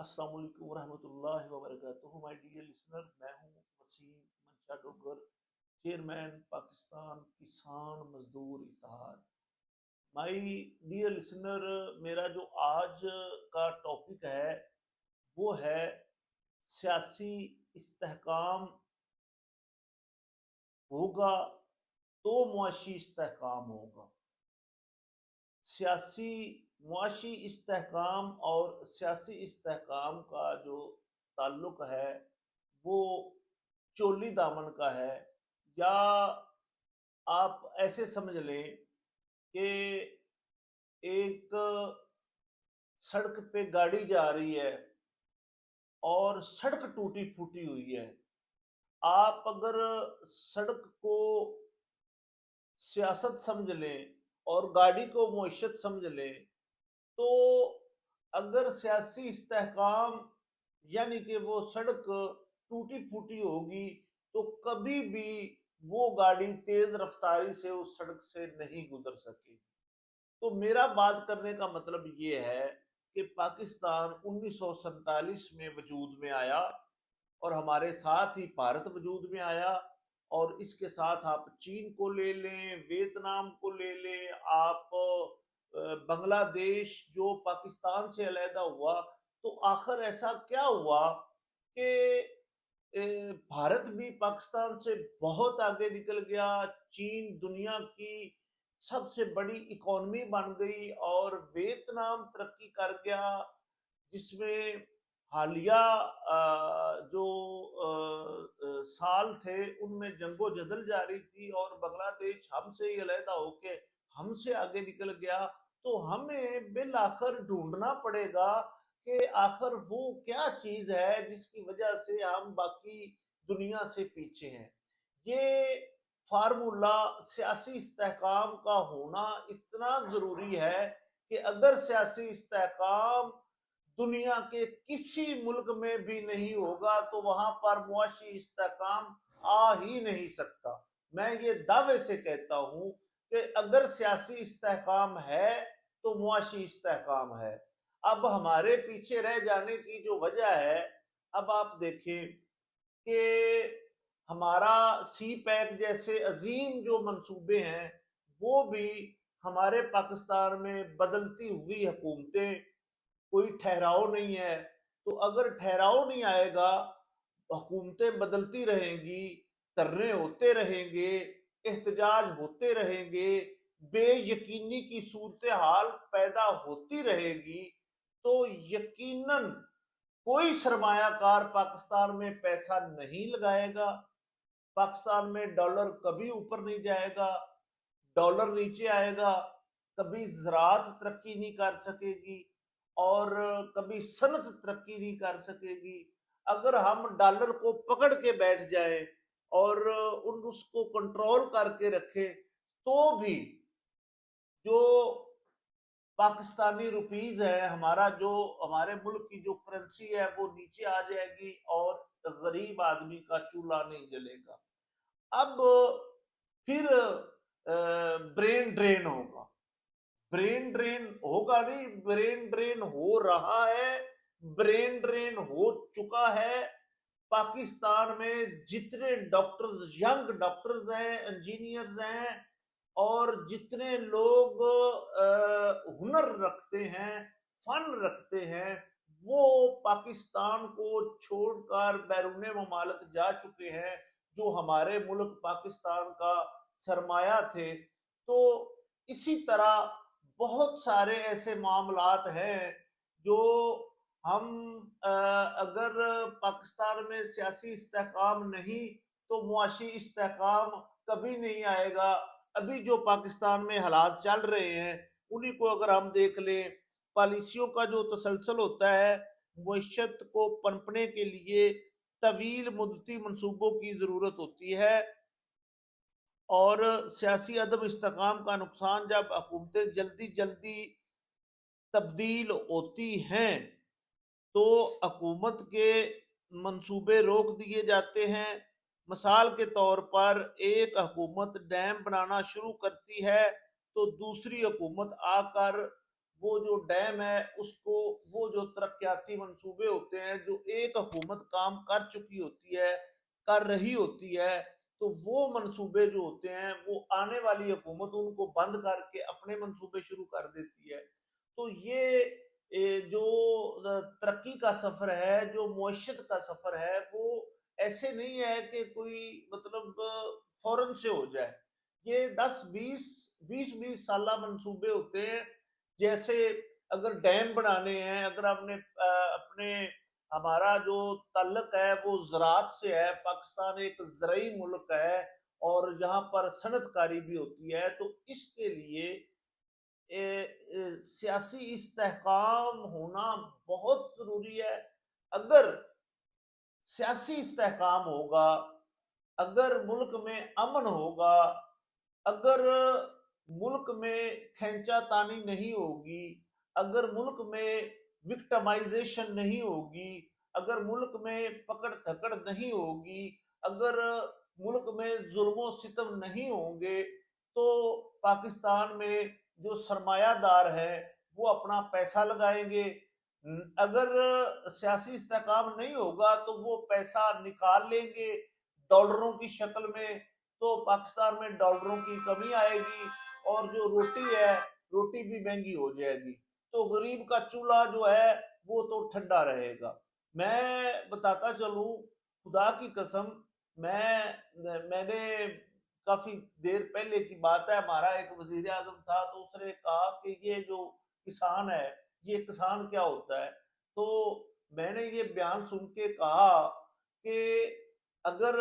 السلام علیکم ورحمۃ اللہ وبرکاتہ مائی ڈیئر لسنر، میں ہوں وسیم منشا ڈوگر، چیئرمین پاکستان کسان مزدور اتحاد۔ مائی ڈیئر لسنر، میرا جو آج کا ٹاپک ہے وہ ہے سیاسی استحکام ہوگا تو معاشی استحکام ہوگا۔ سیاسی معاشی استحکام اور سیاسی استحکام کا جو تعلق ہے وہ چولی دامن کا ہے، یا آپ ایسے سمجھ لیں کہ ایک سڑک پہ گاڑی جا رہی ہے اور سڑک ٹوٹی پھوٹی ہوئی ہے۔ آپ اگر سڑک کو سیاست سمجھ لیں اور گاڑی کو معیشت سمجھ لیں، تو اگر سیاسی استحکام یعنی کہ وہ سڑک ٹوٹی پھوٹی ہوگی تو کبھی بھی وہ گاڑی تیز رفتاری سے اس سڑک سے نہیں گزر سکے گی۔ تو میرا بات کرنے کا مطلب یہ ہے کہ پاکستان 1947 میں وجود میں آیا، اور ہمارے ساتھ ہی بھارت وجود میں آیا، اور اس کے ساتھ آپ چین کو لے لیں، ویتنام کو لے لیں، آپ بنگلہ دیش جو پاکستان سے علیحدہ ہوا، تو آخر ایسا کیا ہوا کہ بھارت بھی پاکستان سے بہت آگے نکل گیا۔ چین دنیا کی سب سے بڑی اکانومی بن گئی، اور ویتنام ترقی کر گیا، جس میں حالیہ جو سال تھے ان میں جنگ و جدل جاری تھی، اور بنگلہ دیش ہم سے ہی علیحدہ ہو کے ہم سے آگے نکل گیا۔ تو ہمیں بالآخر ڈھونڈنا پڑے گا کہ آخر وہ کیا چیز ہے جس کی وجہ سے ہم باقی دنیا سے پیچھے ہیں۔ یہ فارمولا سیاسی استحکام کا ہونا اتنا ضروری ہے کہ اگر سیاسی استحکام دنیا کے کسی ملک میں بھی نہیں ہوگا تو وہاں پر معاشی استحکام آ ہی نہیں سکتا۔ میں یہ دعوے سے کہتا ہوں کہ اگر سیاسی استحکام ہے تو معاشی استحکام ہے۔ اب ہمارے پیچھے رہ جانے کی جو وجہ ہے، اب آپ دیکھیں کہ ہمارا سی پیک جیسے عظیم جو منصوبے ہیں وہ بھی ہمارے پاکستان میں بدلتی ہوئی حکومتیں، کوئی ٹھہراؤ نہیں ہے۔ تو اگر ٹھہراؤ نہیں آئے گا، حکومتیں بدلتی رہیں گی، دھرنے ہوتے رہیں گے، احتجاج ہوتے رہیں گے، بے یقینی کی صورتحال پیدا ہوتی رہے گی، تو یقیناً کوئی سرمایہ کار پاکستان میں پیسہ نہیں لگائے گا۔ پاکستان میں ڈالر کبھی اوپر نہیں جائے گا، ڈالر نیچے آئے گا، کبھی زراعت ترقی نہیں کر سکے گی، اور کبھی صنعت ترقی نہیں کر سکے گی۔ اگر ہم ڈالر کو پکڑ کے بیٹھ جائیں اور اس کو کنٹرول کر کے رکھیں تو بھی جو پاکستانی روپیز ہے، ہمارا جو ہمارے ملک کی جو کرنسی ہے، وہ نیچے آ جائے گی اور غریب آدمی کا چولہا نہیں جلے گا۔ اب پھر برین ڈرین ہوگا۔ برین ڈرین ہوگا نہیں، برین ڈرین ہو رہا ہے، برین ڈرین ہو چکا ہے۔ پاکستان میں جتنے ڈاکٹرز، ینگ ڈاکٹرز ہیں، انجینئرز ہیں، اور جتنے لوگ ہنر رکھتے ہیں، فن رکھتے ہیں، وہ پاکستان کو چھوڑ کر بیرون ممالک جا چکے ہیں، جو ہمارے ملک پاکستان کا سرمایہ تھے۔ تو اسی طرح بہت سارے ایسے معاملات ہیں جو ہم اگر پاکستان میں سیاسی استحکام نہیں تو معاشی استحکام کبھی نہیں آئے گا۔ ابھی جو پاکستان میں حالات چل رہے ہیں انہی کو اگر ہم دیکھ لیں، پالیسیوں کا جو تسلسل ہوتا ہے، معیشت کو پنپنے کے لیے طویل مدتی منصوبوں کی ضرورت ہوتی ہے، اور سیاسی عدم استحکام کا نقصان جب حکومتیں جلدی جلدی تبدیل ہوتی ہیں تو حکومت کے منصوبے روک دیے جاتے ہیں۔ مثال کے طور پر ایک حکومت ڈیم بنانا شروع کرتی ہے تو دوسری حکومت آ کر وہ جو ڈیم ہے اس کو وہ جو ترقیاتی منصوبے ہوتے ہیں جو ایک حکومت کام کر چکی ہوتی ہے، کر رہی ہوتی ہے، تو وہ منصوبے جو ہوتے ہیں وہ آنے والی حکومت ان کو بند کر کے اپنے منصوبے شروع کر دیتی ہے. تو یہ جو ترقی کا سفر ہے، جو معیشت کا سفر ہے، وہ ایسے نہیں ہے کہ کوئی مطلب فوراً سے ہو جائے. یہ 10 20 سالہ منصوبے ہوتے ہیں. جیسے اگر ڈیم بنانے ہیں، اگر آپ نے اپنے ہمارا جو تعلق ہے وہ زراعت سے ہے، پاکستان ایک زرعی ملک ہے اور یہاں پر صنعت کاری بھی ہوتی ہے، تو اس کے لیے سیاسی استحکام ہونا بہت ضروری ہے. اگر سیاسی استحکام ہوگا، اگر ملک میں امن ہوگا، اگر ملک میں کھینچا تانی نہیں ہوگی، اگر ملک میں وکٹمائزیشن نہیں ہوگی، اگر ملک میں پکڑ دھکڑ نہیں ہوگی، اگر ملک میں ظلم و ستم نہیں ہوں گے، تو پاکستان میں جو سرمایہ دار ہیں وہ اپنا پیسہ لگائیں گے. اگر سیاسی استحکام نہیں ہوگا تو وہ پیسہ نکال لیں گے ڈالروں کی شکل میں، تو پاکستان میں ڈالروں کی کمی آئے گی اور جو روٹی ہے روٹی بھی مہنگی ہو جائے گی. تو غریب کا چولہا جو ہے وہ تو ٹھنڈا رہے گا. میں بتاتا چلوں، خدا کی قسم، میں نے کافی دیر پہلے کی بات ہے، ہمارا ایک وزیر اعظم تھا تو اس نے کہا کہ یہ جو کسان ہے، یہ کسان کیا ہوتا ہے. تو میں نے یہ بیان سن کے کہا کہ اگر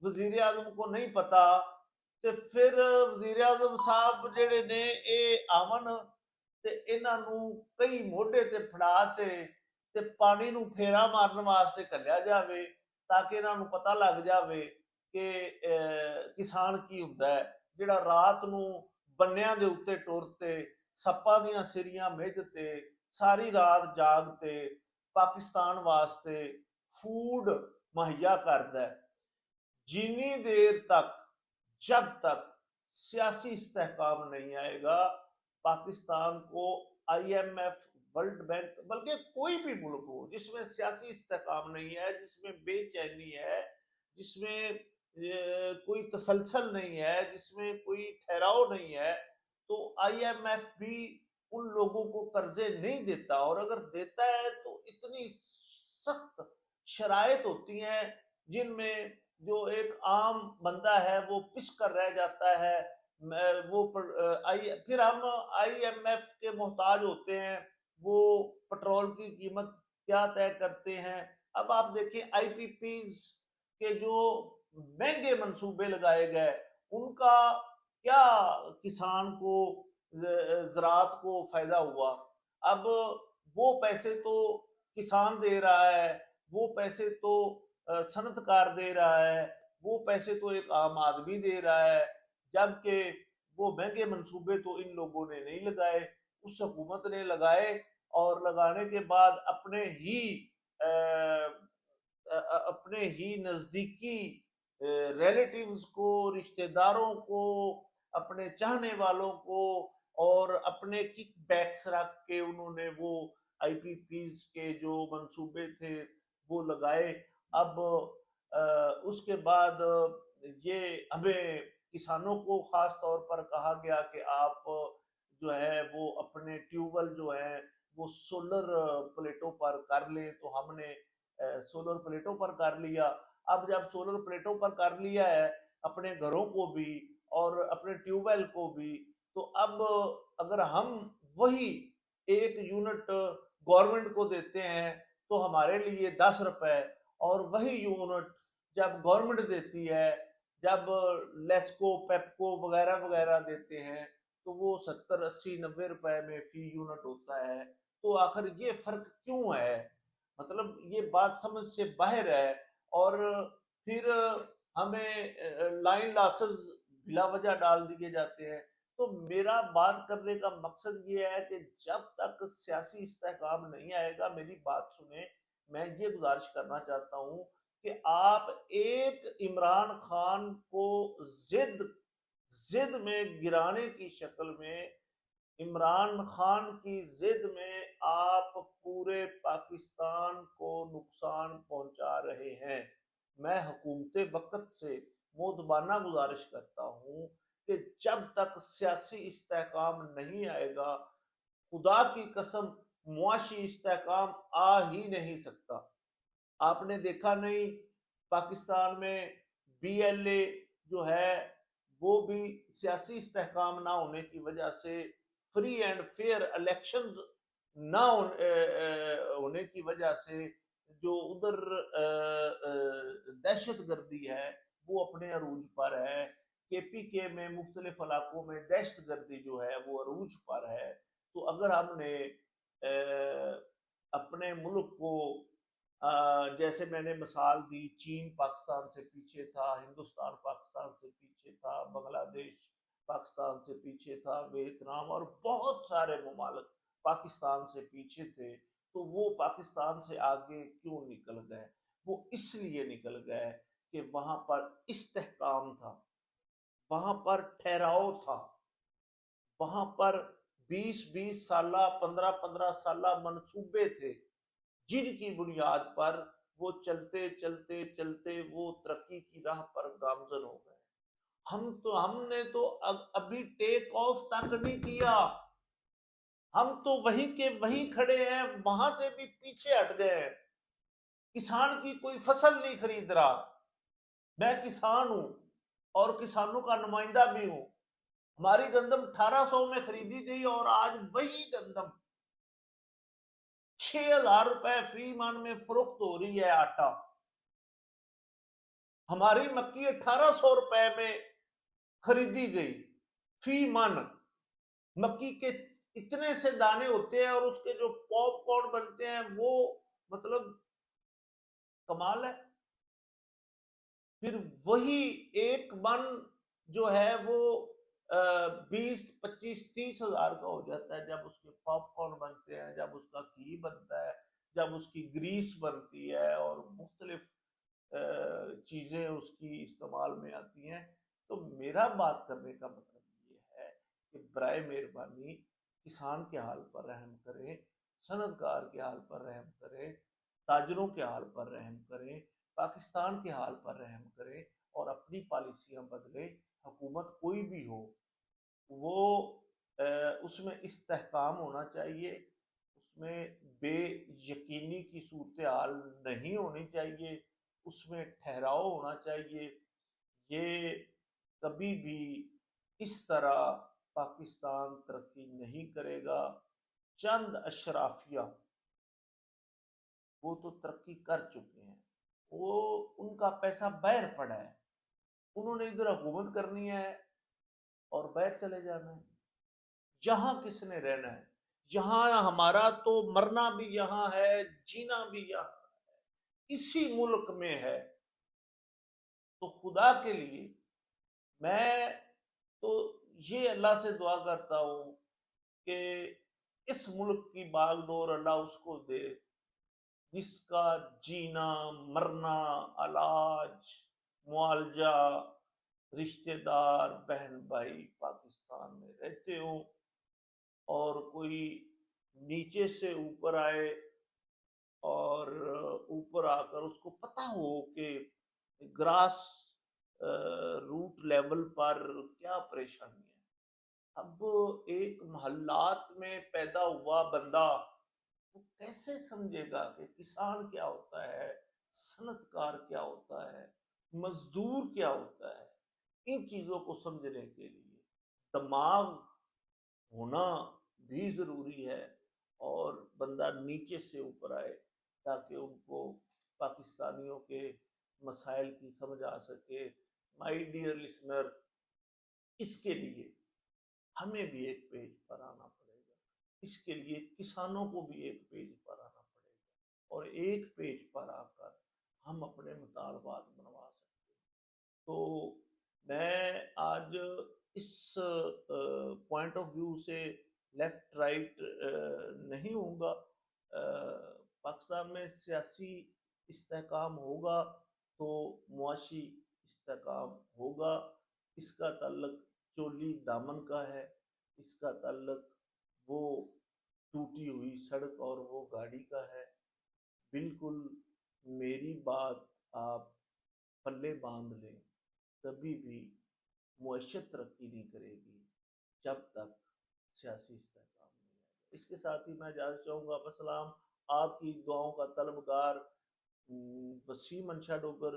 وزیر اعظم کو نہیں پتا تو پھر وزیر اعظم صاحب جڑے نے یہ آمن تے انہاں نو کئی موڈے تے پھڑا تے پانی نو پھیرا مارن واسطے کھلیا جاوے تاکہ انہاں نو پتہ لگ جاوے کہ کسان کی ہوندا ہے، جڑا رات نو بنیاں دے اوتے ٹرتے سپاں دیاں سریاں مجھتے ساری رات جاگتے پاکستان واسطے فوڈ مہیا کردا ہے. جنی دیر تک جب تک سیاسی استحکام نہیں آئے گا، پاکستان کو I M F, World Bank, بلکہ کوئی بھی ملک ہو جس میں سیاسی استحکام نہیں ہے، جس میں بے چینی ہے، جس میں کوئی تسلسل نہیں ہے، جس میں کوئی ٹھہراؤ نہیں ہے، تو آئی ایم ایف بھی ان لوگوں کو قرضے نہیں دیتا. اور اگر دیتا ہے تو اتنی سخت شرائط ہوتی ہیں جن میں جو ایک عام بندہ ہے وہ پس کر رہ جاتا ہے. وہ پھر ہم آئی ایم ایف کے محتاج ہوتے ہیں. وہ پٹرول کی قیمت کیا طے کرتے ہیں. اب آپ دیکھیں آئی پی پیز کے جو مہنگے منصوبے لگائے گئے ان کا کیا کسان کو، زراعت کو فائدہ ہوا. اب وہ پیسے تو کسان دے رہا ہے، وہ پیسے تو صنعت کار دے رہا ہے، وہ پیسے تو ایک عام آدمی دے رہا ہے، جبکہ وہ مہنگے منصوبے تو ان لوگوں نے نہیں لگائے، اس حکومت نے لگائے. اور لگانے کے بعد اپنے ہی نزدیکی ریلیٹیوز کو، رشتہ داروں کو، اپنے چاہنے والوں کو اور اپنے کک بیکس رکھ کے انہوں نے وہ آئی پی پیز کے جو منصوبے تھے وہ لگائے. اب اس کے بعد یہ ہمیں کسانوں کو خاص طور پر کہا گیا کہ آپ جو ہے وہ اپنے ٹیوبویل جو ہیں وہ سولر پلیٹوں پر کر لیں. تو ہم نے سولر پلیٹوں پر کر لیا. اب جب سولر پلیٹوں پر کر لیا ہے اپنے گھروں کو بھی اور اپنے ٹیوبویل کو بھی، تو اب اگر ہم وہی 1 یونٹ گورنمنٹ کو دیتے ہیں تو ہمارے لیے 10 روپے، اور وہی یونٹ جب گورنمنٹ دیتی ہے، جب لیسکو پیپکو وغیرہ وغیرہ دیتے ہیں تو وہ 70 80 90 روپے میں فی یونٹ ہوتا ہے. تو آخر یہ فرق کیوں ہے؟ مطلب یہ بات سمجھ سے باہر ہے. اور پھر ہمیں لائن لاسز بلا وجہ ڈال دیے جاتے ہیں. تو میرا بات کرنے کا مقصد یہ ہے کہ جب تک سیاسی استحکام نہیں آئے گا، میری بات سنیں، میں یہ گزارش کرنا چاہتا ہوں کہ آپ ایک عمران خان کو زد میں گرانے کی شکل میں، عمران خان کی ضد میں آپ پورے پاکستان کو نقصان پہنچا رہے ہیں۔ میں حکومت وقت سے مؤدبانہ گزارش کرتا ہوں کہ جب تک سیاسی استحکام نہیں آئے گا، خدا کی قسم معاشی استحکام آ ہی نہیں سکتا۔ آپ نے دیکھا نہیں، پاکستان میں بی ایل اے جو ہے وہ بھی سیاسی استحکام نہ ہونے کی وجہ سے، فری اینڈ فیئر الیکشن نہ ہونے کی وجہ سے جو ادھر دہشت گردی ہے وہ اپنے عروج پر ہے۔ کے پی کے میں مختلف علاقوں میں دہشت گردی جو ہے وہ عروج پر ہے۔ تو اگر ہم نے اپنے ملک کو، جیسے میں نے مثال دی، چین پاکستان سے پیچھے تھا، ہندوستان پاکستان سے پیچھے تھا، بنگلہ دیش پاکستان سے پیچھے تھا، ویتنام اور بہت سارے ممالک پاکستان سے پیچھے تھے، تو وہ پاکستان سے آگے کیوں نکل گئے؟ وہ اس لیے نکل گئے کہ وہاں پر استحکام تھا، وہاں پر ٹھہراؤ تھا، وہاں پر 20 سالہ 15 سالہ منصوبے تھے جن کی بنیاد پر وہ چلتے چلتے چلتے وہ ترقی کی راہ پر گامزن ہو گئے۔ ہم نے تو ابھی ٹیک آف تک نہیں کیا، ہم تو وہیں کے وہیں کھڑے ہیں، وہاں سے بھی پیچھے ہٹ گئے ہیں۔ کسان کی کوئی فصل نہیں خرید رہا۔ میں کسان ہوں اور کسانوں کا نمائندہ بھی ہوں۔ ہماری گندم 1800 میں خریدی گئی اور آج وہی گندم 6000 روپے فی من میں فروخت ہو رہی ہے۔ آٹا ہماری مکی 1800 روپے میں خریدی گئی فی من۔ مکی کے اتنے سے دانے ہوتے ہیں اور اس کے جو پاپ کارن بنتے ہیں وہ مطلب کمال ہے۔ پھر وہی ایک من جو ہے وہ 20 25 30 ہزار کا ہو جاتا ہے جب اس کے پاپ کارن بنتے ہیں، جب اس کا گھی بنتا ہے، جب اس کی گریس بنتی ہے اور مختلف چیزیں اس کی استعمال میں آتی ہیں۔ تو میرا بات کرنے کا مطلب یہ ہے کہ برائے مہربانی کسان کے حال پر رحم کریں، صنعت کار کے حال پر رحم کریں، تاجروں کے حال پر رحم کریں، پاکستان کے حال پر رحم کریں اور اپنی پالیسیاں بدلیں۔ حکومت کوئی بھی ہو وہ اس میں استحکام ہونا چاہیے، اس میں بے یقینی کی صورتحال نہیں ہونی چاہیے، اس میں ٹھہراؤ ہونا چاہیے۔ یہ کبھی بھی اس طرح پاکستان ترقی نہیں کرے گا۔ چند اشرافیہ وہ تو ترقی کر چکے ہیں، وہ ان کا پیسہ باہر پڑا ہے، انہوں نے ادھر حکومت کرنی ہے اور باہر چلے جانا ہے۔ جہاں کس نے رہنا ہے؟ جہاں ہمارا تو مرنا بھی یہاں ہے، جینا بھی یہاں ہے، اسی ملک میں ہے۔ تو خدا کے لیے میں تو یہ اللہ سے دعا کرتا ہوں کہ اس ملک کی باغ ڈور اللہ اس کو دے جس کا جینا، مرنا، علاج، معالجہ، رشتہ دار، بہن بھائی پاکستان میں رہتے ہوں اور کوئی نیچے سے اوپر آئے اور اوپر آ کر اس کو پتا ہو کہ گراس روٹ لیول پر کیا پریشانی ہے۔ اب ایک محلات میں پیدا ہوا بندہ وہ کیسے سمجھے گا کہ کسان کیا ہوتا ہے، صنعت کار کیا ہوتا ہے، مزدور کیا ہوتا ہے؟ ان چیزوں کو سمجھنے کے لیے دماغ ہونا بھی ضروری ہے اور بندہ نیچے سے اوپر آئے تاکہ ان کو پاکستانیوں کے مسائل کی سمجھ آ سکے۔ مائی ڈیئر لسنر، اس کے لیے ہمیں بھی ایک پیج پر آنا پڑے گا، اس کے لیے کسانوں کو بھی ایک پیج پر آنا پڑے گا اور ایک پیج پر آ کر ہم اپنے مطالبات بنوا سکتے ہیں۔ تو میں آج اس پوائنٹ آف ویو سے لیفٹ رائٹ نہیں ہوں گا۔ پاکستان میں سیاسی استحکام ہوگا تو معاشی استحکام ہوگا۔ اس کا تعلق چولی دامن کا ہے، اس کا تعلق وہ ٹوٹی ہوئی سڑک اور وہ گاڑی کا ہے۔ بالکل میری بات آپ پلے باندھ لیں، کبھی بھی معیشت ترقی نہیں کرے گی جب تک سیاسی استحکام نہیں آئے گا۔ اس کے ساتھ ہی میں اجازت چاہوں گا، وسلام۔ آپ کی دعاؤں کا طلبگار وسیم انشا ڈوگر۔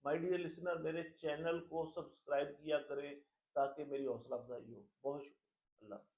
مائی ڈیئر لسنر، میرے چینل کو سبسکرائب کیا کریں تاکہ میری حوصلہ افزائی ہو۔ بہت شکریہ، اللہ حافظ۔